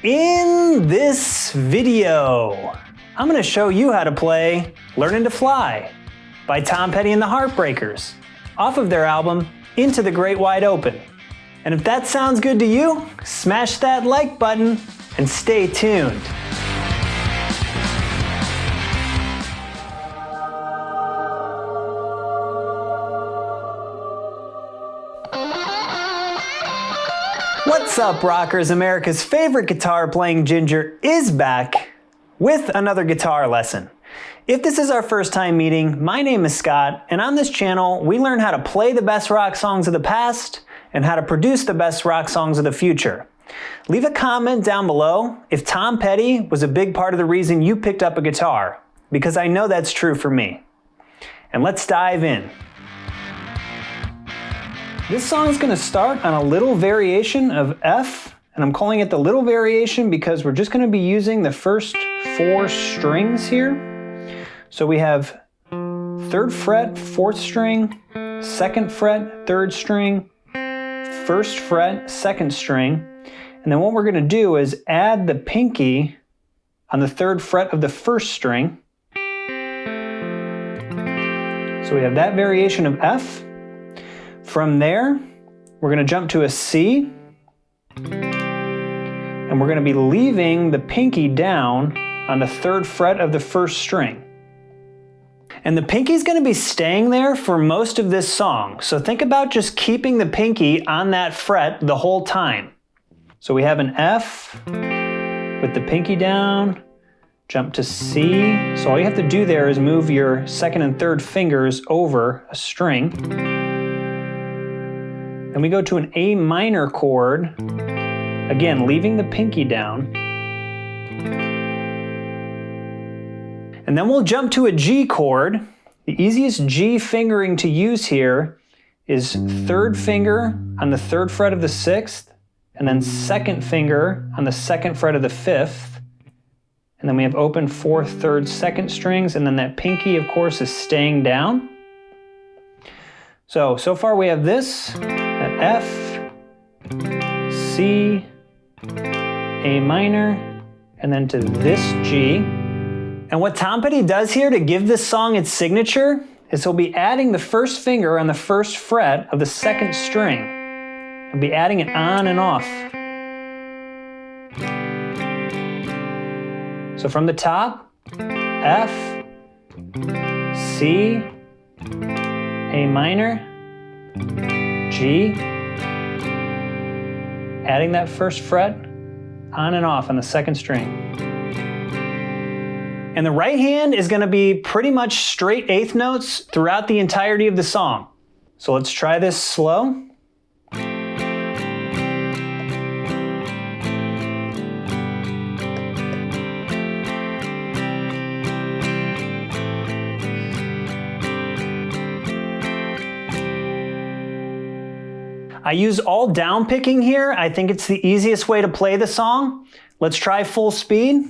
In this video, I'm going to show you how to play Learning to Fly by Tom Petty and the Heartbreakers off of their album Into the Great Wide Open. And if that sounds good to you, smash that like button and stay tuned. What's up, rockers? America's favorite guitar playing ginger is back with another guitar lesson. If this is our first time meeting, my name is Scott, and on this channel, we learn how to play the best rock songs of the past and how to produce the best rock songs of the future. Leave a comment down below if Tom Petty was a big part of the reason you picked up a guitar, because I know that's true for me. And let's dive in. This song is going to start on a little variation of F, and I'm calling it the little variation because we're just going to be using the first 4 strings here. So we have 3rd fret, 4th string, 2nd fret, 3rd string, 1st fret, 2nd string, and then what we're going to do is add the pinky on the 3rd fret of the 1st string. So we have that variation of F. From there, we're going to jump to a C, and we're going to be leaving the pinky down on the 3rd fret of the 1st string. And the pinky is going to be staying there for most of this song, so think about just keeping the pinky on that fret the whole time. So we have an F with the pinky down, jump to C, so all you have to do there is move your 2nd and 3rd fingers over a string. Then we go to an A minor chord, again leaving the pinky down. And then we'll jump to a G chord. The easiest G fingering to use here is 3rd finger on the 3rd fret of the 6th, and then 2nd finger on the 2nd fret of the 5th. And then we have open 4th, 3rd, 2nd strings, and then that pinky, of course, is staying down. So far we have this, at F, C, A minor, and then to this G. And what Tom Petty does here to give this song its signature is he'll be adding the 1st finger on the 1st fret of the 2nd string. He'll be adding it on and off. So from the top, F, C, A minor, G, adding that 1st fret on and off on the 2nd string. And the right hand is going to be pretty much straight 8th notes throughout the entirety of the song. So let's try this slow. I use all down picking here. I think it's the easiest way to play the song. Let's try full speed.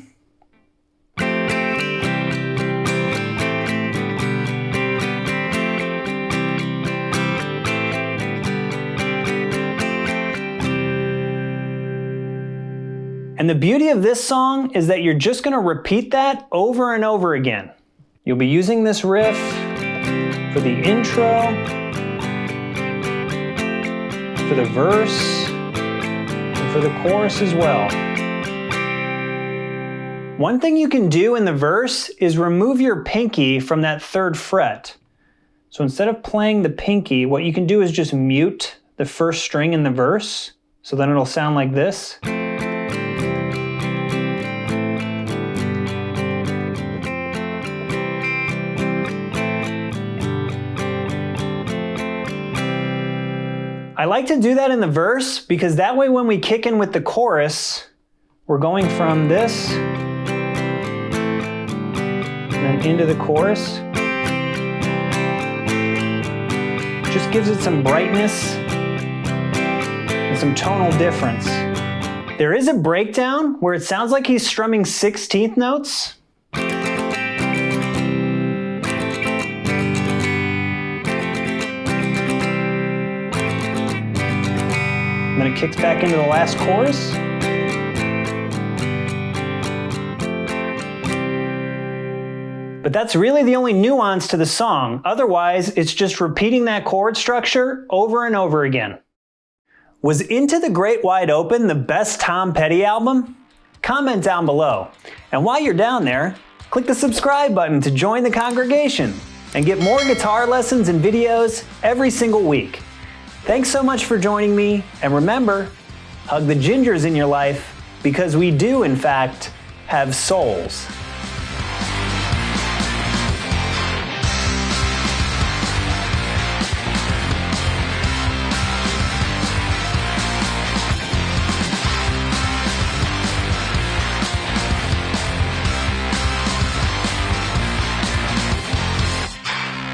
And the beauty of this song is that you're just going to repeat that over and over again. You'll be using this riff for the intro, for the verse, and for the chorus as well. One thing you can do in the verse is remove your pinky from that 3rd fret. So instead of playing the pinky, what you can do is just mute the 1st string in the verse, so then it'll sound like this. I like to do that in the verse because that way when we kick in with the chorus, we're going from this and then into the chorus. Just gives it some brightness and some tonal difference. There is a breakdown where it sounds like he's strumming 16th notes. And then it kicks back into the last chorus. But that's really the only nuance to the song. Otherwise, it's just repeating that chord structure over and over again. Was Into the Great Wide Open the best Tom Petty album? Comment down below. And while you're down there, click the subscribe button to join the congregation and get more guitar lessons and videos every single week. Thanks so much for joining me, and remember, hug the gingers in your life because we do, in fact, have souls.